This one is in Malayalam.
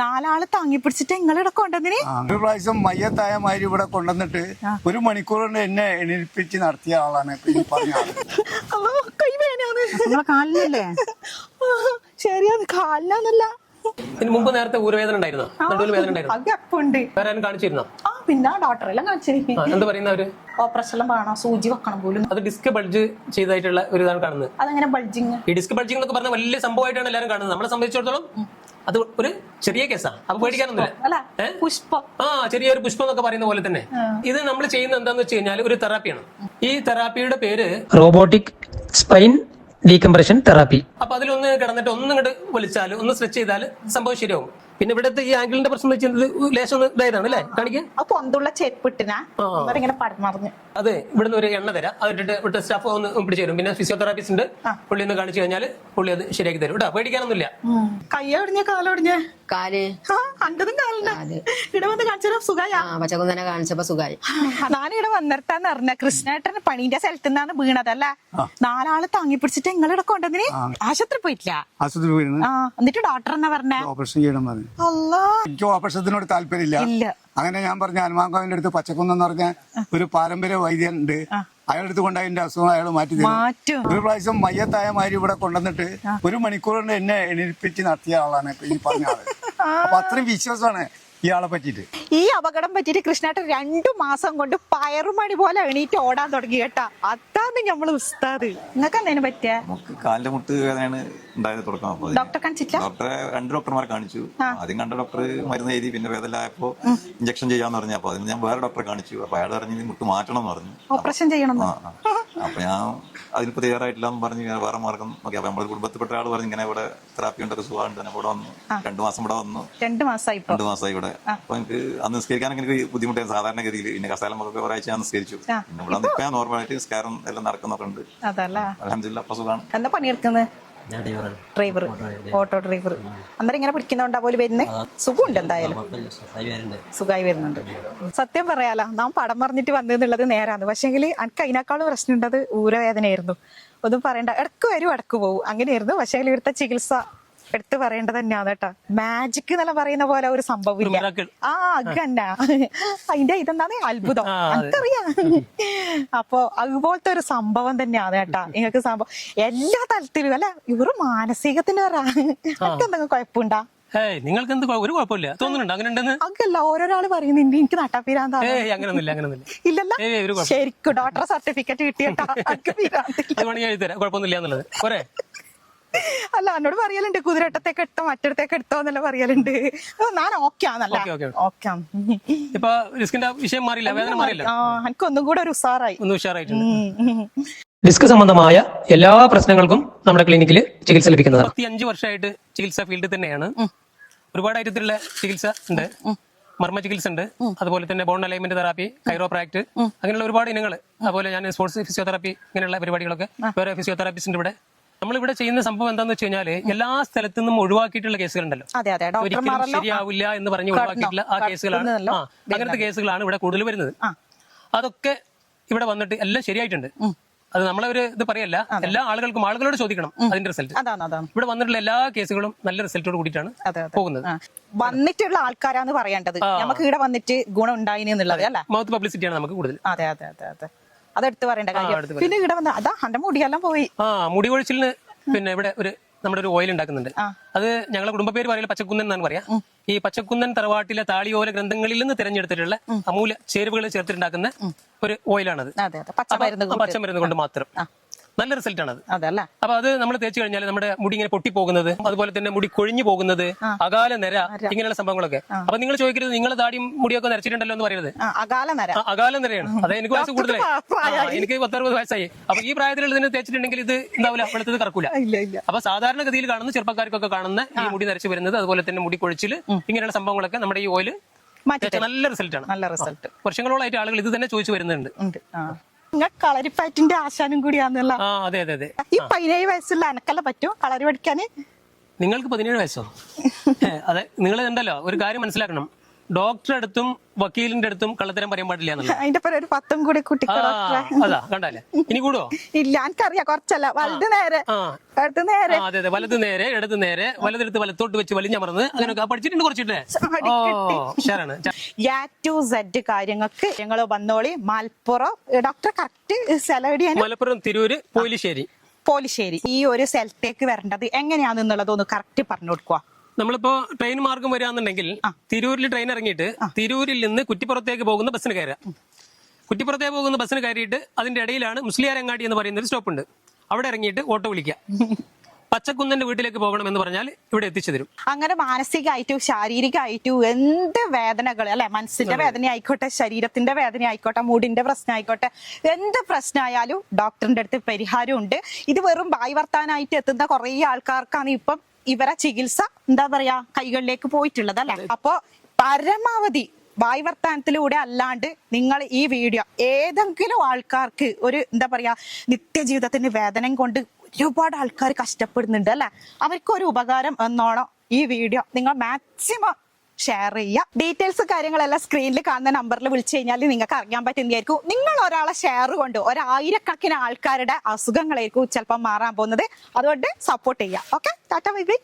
നാലാള് താങ്ങി പിടിച്ചിട്ട് നിങ്ങളിവിടെ കൊണ്ടുവന്നിന്. ഒരു പ്രാവശ്യം മയ്യത്തായ മാതിരി ഇവിടെ കൊണ്ടുവന്നിട്ട് 1 മണിക്കൂർ കൊണ്ട് എന്നെ എണീപ്പിച്ച് നടത്തിയ ആളാണ് ഈ പറഞ്ഞ ആള്. കൈ വേനാന്ന് കാലിനല്ലേ? ശരിയാണ്, കാലിനാന്നല്ല. ഇതിന് മുമ്പ് നേരത്തെ ഊരവേദന ഉണ്ടായിരുന്നോ? നടുവിൽ വേദന ഉണ്ടായിരുന്നു? അത് എപ്പുണ്ട്. വേറെ ആരും കാണിച്ചിരുന്നോ? പിന്നെ ഡോക്ടറെല്ലാം കാണിച്ചിരിക്കും. എന്താ പറയുന്നവര്? ഓപ്പറേഷൻ വേണം, സൂചി വെക്കണം പോലും. അത് ഡിസ്ക് ബൾജ് ചെയ്തായിട്ടുള്ള ഒരു ഇതാണ് കാണുന്നത്. അതെങ്ങനെ ബൾജിങ്? ഈ ഡിസ്ക് ബൾജിങ് എന്നൊക്കെ പറഞ്ഞാൽ വലിയ സംഭവമായിട്ടാണ് എല്ലാവരും കാണുന്നത്. നമ്മളെ സംബന്ധിച്ചിടത്തോളം അത് ഒരു ചെറിയ കേസാണ്. അപ്പൊ പേടിക്കാനൊന്നുമില്ല. പുഷ്പം, ചെറിയൊരു പുഷ്പം എന്നൊക്കെ പറയുന്ന പോലെ തന്നെ ഇത് നമ്മൾ ചെയ്യുന്നത് എന്താന്ന് വെച്ച് കഴിഞ്ഞാൽ ഒരു തെറാപ്പിയാണ്. ഈ തെറാപ്പിയുടെ പേര് റോബോട്ടിക് സ്പൈൻ ഡീകംപ്രഷൻ തെറാപ്പി. അപ്പൊ അതിലൊന്ന് കിടന്നിട്ട് ഒന്നിങ്ങോട്ട് വലിച്ചാൽ ഒന്ന് സ്ട്രെച്ച് ചെയ്താൽ സംഭവം ശരിയാവും. പിന്നെ ഇവിടുത്തെ ഈ ആംഗിളിന്റെ പ്രശ്നം വെച്ചത് ലേശം ഒന്ന് ഇതായതാണ് അല്ലേ? കാണിക്കാൻ പൊന്തുള്ള ചെരുപ്പിട്ടിനാ ഇങ്ങനെ പടമറിഞ്ഞ്. അതെ, ഇവിടുന്ന് ഒരു എണ്ണ തരാം. അതിട്ടിട്ട് ഇവിടുത്തെ സ്റ്റാഫ് ഒന്ന് പിടിച്ചു തരും. പിന്നെ ഫിസിയോതെറാപ്പിസ്റ്റ് ഉണ്ട്, പുള്ളി ഒന്ന് കാണിച്ചു കഴിഞ്ഞാൽ പുള്ളി അത് ശരിയാക്കി തരും കേട്ടോ. പേടിക്കാനൊന്നുമില്ല. കയ്യൊടിഞ്ഞ കാലൊടിഞ്ഞ കാല് അണ്ടതും കാലിന് ഇവിടെ വന്ന് കാണിച്ചാൽ സുഖായ. പച്ചക്കുന്നനെ കാണിച്ചപ്പോ സുഖായി. ഞാനിവിടെ വന്നിട്ടാന്ന് പറഞ്ഞ കൃഷ്ണേട്ടന് പണീന്റെ സ്ഥലത്ത് നിന്നാണ് വീണതല്ല. നാലാള് താങ്ങി പിടിച്ചിട്ട് നിങ്ങളിവിടെ കൊണ്ടുവന്നിന്. ആശുപത്രി പോയിട്ടില്ല? ആശുപത്രി പോയിരുന്നു. എന്നിട്ട് ഡോക്ടർ എന്നാ പറഞ്ഞേ? ഓപ്പറേഷൻ ചെയ്യണം പറഞ്ഞു. എനിക്ക് ഓപ്പറേഷത്തിനോട് താല്പര്യമില്ല. അങ്ങനെ ഞാൻ പറഞ്ഞ ഹനുമാൻകോവിന്റെ അടുത്ത് പച്ചക്കുന്നെന്ന് പറഞ്ഞ ഒരു പാരമ്പര്യ വൈദ്യൻ ഉണ്ട്. അയാളുടെ അടുത്ത് കൊണ്ട് അതിന്റെ അസുഖം അയാൾ മാറ്റി തരും. ഒരു പ്രാവശ്യം മയ്യത്തായ മാതിരി ഇവിടെ കൊണ്ടുവന്നിട്ട് 1 മണിക്കൂർ കൊണ്ട് എന്നെ എണീപ്പിച്ച് നടത്തിയ ആളാണ് ഈ പറഞ്ഞ ആള്. അപ്പൊ അത്രയും വിശ്വാസമാണ് ഇയാളെ പറ്റിട്ട്. ഈ അപകടം പറ്റിട്ട് കൃഷ്ണേട്ടൻ 2 മാസം കൊണ്ട് പയറുമണി പോലെ എണീറ്റ് ഓടാൻ തുടങ്ങി കേട്ടാ. അതാണ് നമ്മള് ഉസ്താദ്. നിങ്ങൾക്ക് എന്തേലും പറ്റിയ? കാലിന്റെ മുട്ട് വേദനയാണ് ഉണ്ടായത് തുടക്കം. ഡോക്ടറെ കാണിച്ചില്ല? ഡോക്ടറെ 2 ഡോക്ടർമാരെ കാണിച്ചു. ആദ്യം കണ്ട ഡോക്ടർ മരുന്ന് എഴുതി, പിന്നെ വേദന ആയപ്പോ ഇഞ്ചക്ഷൻ ചെയ്യാന്ന് പറഞ്ഞു. അപ്പൊ അതിന് ഞാൻ വേറെ ഡോക്ടറെ കാണിച്ചു. അപ്പൊ അയാൾ പറഞ്ഞു മുട്ട് മാറ്റണം എന്ന് പറഞ്ഞു. ഓപ്പറേഷൻ ചെയ്യണം. അപ്പൊ ഞാൻ അതിനിപ്പോ തയ്യാറായിട്ടില്ല എന്ന് പറഞ്ഞു വേറെ മാർഗം നോക്കി. അപ്പൊ നമ്മുടെ കുടുംബത്തിൽപ്പെട്ട ആൾ പറഞ്ഞു ഇങ്ങനെ ഇവിടെ തെറാപ്പി ഉണ്ട്, ഒരു സുഖമുണ്ട്. ഇവിടെ വന്നു 2 മാസം ഇവിടെ വന്നു. 2 മാസമായി ഇവിടെ. അപ്പൊ എനിക്ക് അന്ന് നിസ്കരിക്കാനൊക്കെ എനിക്ക് ബുദ്ധിമുട്ടായിരുന്നു സാധാരണഗതിയിൽ. പിന്നെ കസാലം ഒക്കെ ഒരാഴ്ച ഞാൻ നിസ്കരിച്ചു. പിന്നെ ഇവിടെ നിൽക്കാൻ നോർമലായിട്ട് സ്കാരം എല്ലാം നടക്കുന്നൊക്കെ അൽഹംദുലില്ലാ. അപ്പൊ സുഖമാണ്. എന്താ പണിയെടുക്കുന്നത്? Driver, auto driver. അന്നേരം ഇങ്ങനെ പിടിക്കുന്നോണ്ടാ പോലും വരുന്നേ? സുഖമുണ്ട്, എന്തായാലും സുഖമായി വരുന്നുണ്ട്. സത്യം പറയാലോ, നാം പടം പറഞ്ഞിട്ട് വന്നെന്നുള്ളത് നേരാണ്. പക്ഷെങ്കിൽ എനിക്ക് അതിനേക്കാളും പ്രശ്നമുണ്ടത് ഊരവേദനയായിരുന്നു. ഒന്നും പറയണ്ട, ഇടക്ക് വരും ഇടക്ക് പോകും, അങ്ങനെയായിരുന്നു. പക്ഷേ ഇവിടുത്തെ ചികിത്സ എടുത്ത് പറയേണ്ടത് തന്നെയാണ് കേട്ടാ. മാജിക് എന്നെല്ലാം പറയുന്ന പോലെ ഒരു സംഭവം ഇല്ല. അത് തന്നെ അതിന്റെ ഇതെന്താണ് അത്ഭുതം, എനിക്കറിയാം. അപ്പൊ അതുപോലത്തെ ഒരു സംഭവം തന്നെയാണ് കേട്ടാ. നിങ്ങൾക്ക് സംഭവം എല്ലാ തലത്തിലും അല്ല, ഇവര് മാനസികത്തിന് പറയാ. എന്തെങ്കിലും കുഴപ്പമുണ്ടാ? നിങ്ങൾക്ക് എന്ത് ഒരു കുഴപ്പമില്ല തോന്നുന്നുണ്ട്? അങ്ങനെ ഉണ്ടെന്ന് അങ്ങല്ല ഓരോരാള് പറയുന്നുണ്ട് എനിക്ക് നട്ടാപ്പീരാന്താ. അങ്ങനെയൊന്നുമില്ല. ശരിക്കും ഡോക്ടർ സർട്ടിഫിക്കറ്റ് കിട്ടിയിട്ടാ. കുഴപ്പമൊന്നുമില്ല എന്നുള്ളത് പോരെ? അല്ല, എന്നോട് പറയലുണ്ട് കുതിരട്ടത്തേക്ക് എടുത്തോ മറ്റിടത്തേക്ക് എടുത്തോ എന്നല്ല പറയലുണ്ട്. ഞാൻ ഓക്കെയാന്നല്ല. ഇപ്പൊ റിസ്കിന്റെ വിഷയം മാറിയില്ല, വേദന മാറിയില്ല. എനിക്ക് ഒന്നും കൂടെ ഒരു ഉഷാറായി. ഡിസ്ക് സംബന്ധമായ എല്ലാ പ്രശ്നങ്ങൾക്കും നമ്മുടെ ക്ലിനിക്കിൽ ചികിത്സ ലഭിക്കുന്നതാണ്. 25 വർഷമായിട്ട് ചികിത്സാ ഫീൽഡിൽ തന്നെയാണ്. ഒരുപാട് ഐറ്റത്തിലുള്ള ചികിത്സ ഉണ്ട്. മർമ്മ ചികിത്സ ഉണ്ട്, അതുപോലെ തന്നെ ബോൺ അലൈൻമെന്റ് തെറാപ്പി, കൈറോപ്രാക്ട്, അങ്ങനെയുള്ള ഒരുപാട് ഇനങ്ങൾ. അതുപോലെ ഞാൻ സ്പോർട്സ് ഫിസിയോതെറാപ്പി, ഇങ്ങനെയുള്ള പരിപാടികളൊക്കെ വേറെ ഫിസിയോതെറാപ്പിസ്റ്റിന്റെ ഇവിടെ. നമ്മളിവിടെ ചെയ്യുന്ന സംഭവം എന്താന്ന് വെച്ച് കഴിഞ്ഞാൽ എല്ലാ സ്ഥലത്തു നിന്നും ഒഴിവാക്കിയിട്ടുള്ള കേസുകളുണ്ടല്ലോ. ഒരിക്കലും ശരിയാവില്ല എന്ന് പറഞ്ഞ് ഒഴിവാക്കിയിട്ടുള്ള ആ കേസുകളാണ്. അങ്ങനത്തെ കേസുകളാണ് ഇവിടെ കൂടുതൽ വരുന്നത്. അതൊക്കെ ഇവിടെ വന്നിട്ട് എല്ലാം ശരിയായിട്ടുണ്ട്. അത് നമ്മളെ ഒരു ഇത് പറയല്ല, എല്ലാ ആളുകളോട് ചോദിക്കണം അതിന്റെ റിസൾട്ട്. ഇവിടെ വന്നിട്ടുള്ള എല്ലാ കേസുകളും നല്ല റിസൾട്ടോട് കൂടിയിട്ടാണ് പോകുന്നത്. വന്നിട്ടുള്ള ആൾക്കാരാന്ന് പറയേണ്ടത്, നമുക്ക് ഇവിടെ വന്നിട്ട് ഗുണം ഉണ്ടായിന് എന്നുള്ളത് അല്ല. മൗത്ത് പബ്ലിസിറ്റിയാണ് നമുക്ക് കൂടുതൽ. അതെ അതെ അതെ അതെ, അതെടുത്ത് പറയേണ്ട കാര്യം. പിന്നെ ഇവിടെ വന്ന അതാ എന്റെ മുടിയെല്ലാം പോയി. മുടി കൊഴിച്ചിലിന് പിന്നെ ഇവിടെ നമ്മുടെ ഒരു ഓയിൽ ഉണ്ടാക്കുന്നുണ്ട്. അത് ഞങ്ങളെ കുടുംബ പേര് പറയില്ല, പച്ചക്കുന്നൻ എന്നാണ് പറയാ. ഈ പച്ചക്കുന്നൻ തറവാട്ടിലെ താളിയോല ഗ്രന്ഥങ്ങളിൽ നിന്ന് തിരഞ്ഞെടുത്തിട്ടുള്ള അമൂല്യ ചേരുവകൾ ചേർത്തിട്ടുണ്ടാക്കുന്ന ഒരു ഓയിലാണത്. പച്ചമരുന്ന് കൊണ്ട് മാത്രം. നല്ല റിസൾട്ട് ആണ് അത്. അപ്പൊ അത് നമ്മൾ തേച്ച് കഴിഞ്ഞാൽ നമ്മുടെ മുടി ഇങ്ങനെ പൊട്ടിപ്പോകുന്നത്, അതുപോലെ തന്നെ മുടി കൊഴിഞ്ഞു പോകുന്നത്, അകാല നിര, ഇങ്ങനെയുള്ള സംഭവങ്ങളൊക്കെ. അപ്പൊ നിങ്ങൾ ചോദിക്കരുത് നിങ്ങളെ താടിയും മുടിയൊക്കെ നരച്ചിട്ടുണ്ടല്ലോ എന്ന് പറയുന്നത്. അകാല നിരയാണ്. അതെ, എനിക്ക് വയസ്സ് കൂടുതലായി, എനിക്ക് 10-60 വയസ്സായി. അപ്പൊ ഈ പ്രായത്തിലുള്ള ഇതിന് തേച്ചിട്ടുണ്ടെങ്കിൽ ഇത് എന്താവില്ല, വെളുത്തത് കറക്കൂല. അപ്പൊ സാധാരണഗതിയിൽ കാണുന്ന ചെറുപ്പക്കാർക്കൊക്കെ കാണുന്ന ഈ മുടി നരച്ചു വരുന്നത്, അതുപോലെ തന്നെ മുടി കൊഴിച്ചില്, ഇങ്ങനെയുള്ള സംഭവങ്ങളൊക്കെ നമ്മുടെ ഈ ഓയിൽ നല്ല റിസൾട്ട് ആണ്. നല്ല റിസൾട്ട്. വർഷങ്ങളോളായിട്ട് ആളുകൾ ഇത് തന്നെ ചോദിച്ചു വരുന്നുണ്ട്. കളരിപ്പയറ്റിന്റെ ആശാനും കൂടിയാന്നല്ല. അതെ അതെ അതെ. ഈ 17 വയസ്സുള്ള അനക്കല്ല പറ്റും കളരി പഠിക്കാന്? നിങ്ങൾക്ക് 17 വയസ്സോ? അതെ, നിങ്ങൾ ഉണ്ടല്ലോ ഒരു കാര്യം മനസ്സിലാക്കണം. ഡോക്ടറെ അടുത്തും വക്കീലിന്റെ അടുത്തും കള്ളത്തരം പറയാൻ പാടില്ല എന്നുള്ളത്. അതിന്റെ പേര് ഒരു 10 കൂടി കുട്ടിക്ക് ഡോക്ടറെ. അതാ കണ്ടാലേ, ഇനി കൂടുവോ? ഇല്ല, എനിക്കറിയാം, കുറച്ചല്ല. വലത് നേരെ ഇടത് നേരെ. അതെ അതെ, വലത് നേരെ ഇടത് നേരെ, വലതെടുത്ത് വലത്തോട്ട് വെച്ച് വലിഞ്ഞമർന്ന് അങ്ങനെയൊക്കെ പഠിച്ചിട്ടുണ്ട് കുറച്ചിട്ടേ. ശരാണ്. A to Z കാര്യങ്ങൾക്ക് ഞങ്ങൾ വന്നോളി. മലപ്പുറം ഡോക്ടർ കറക്റ്റ് സ്ഥലം മലപ്പുറം തിരൂര് പോലിശ്ശേരി. പോലിശ്ശേരി. ഈ ഒരു സ്ഥലത്തേക്ക് വരേണ്ടത് എങ്ങനെയാണെന്നുള്ളത് ഒന്ന് കറക്റ്റ് പറഞ്ഞു കൊടുക്കുക. നമ്മളിപ്പോ ട്രെയിൻ മാർഗം വരികയാണെന്നുണ്ടെങ്കിൽ തിരൂരിൽ ട്രെയിൻ ഇറങ്ങിയിട്ട് തിരൂരിൽ നിന്ന് കുറ്റിപ്പുറത്തേക്ക് പോകുന്ന ബസ്സിന് കയറുക. കുറ്റിപ്പുറത്തേക്ക് പോകുന്ന ബസ്സിന് കയറിയിട്ട് അതിന്റെ ഇടയിലാണ് മുസ്ലിയാരങ്ങാടി എന്ന് പറയുന്ന ഒരു സ്റ്റോപ്പ് ഉണ്ട്. അവിടെ ഇറങ്ങിയിട്ട് ഓട്ടോ വിളിക്കുക. പച്ചക്കുന്നന്റെ വീട്ടിലേക്ക് പോകണം എന്ന് പറഞ്ഞാൽ ഇവിടെ എത്തിച്ചു തരും. അങ്ങനെ മാനസികമായിട്ടും ശാരീരികമായിട്ടും എന്ത് വേദനകൾ അല്ലെ, മനസ്സിന്റെ വേദന ആയിക്കോട്ടെ, ശരീരത്തിന്റെ വേദന ആയിക്കോട്ടെ, മൂഡിന്റെ പ്രശ്നം ആയിക്കോട്ടെ, എന്ത് പ്രശ്നമായാലും ഡോക്ടറിന്റെ അടുത്ത് പരിഹാരം ഉണ്ട്. ഇത് വെറും വായി വർത്താനായിട്ട് എത്തുന്ന കുറെ ആൾക്കാർക്കാണ് ഇപ്പം ഇവരെ ചികിത്സ എന്താ പറയാ കൈകളിലേക്ക് പോയിട്ടുള്ളത് അല്ലെ. അപ്പൊ പരമാവധി വായ് വർത്താനത്തിലൂടെ അല്ലാണ്ട് നിങ്ങൾ ഈ വീഡിയോ ഏതെങ്കിലും ആൾക്കാർക്ക് ഒരു എന്താ പറയാ നിത്യജീവിതത്തിന്റെ വേദന കൊണ്ട് ഒരുപാട് ആൾക്കാർ കഷ്ടപ്പെടുന്നുണ്ട് അല്ലെ, അവർക്കൊരു ഉപകാരം എന്നോണം ഈ വീഡിയോ നിങ്ങൾ മാക്സിമം ഷെയർ ചെയ്യുക. ഡീറ്റെയിൽസ് കാര്യങ്ങളെല്ലാം സ്ക്രീനിൽ കാണുന്ന നമ്പറിൽ വിളിച്ചു കഴിഞ്ഞാൽ നിങ്ങൾക്ക് അറിയാൻ പറ്റുന്നതായിരിക്കും. നിങ്ങൾ ഒരാളെ ഷെയർ കൊണ്ട് 1000കണക്കിന് ആൾക്കാരുടെ അസുഖങ്ങളായിരിക്കും ചിലപ്പോൾ മാറാൻ പോകുന്നത്. അതുകൊണ്ട് സപ്പോർട്ട് ചെയ്യുക. Okay, Tata bye bye.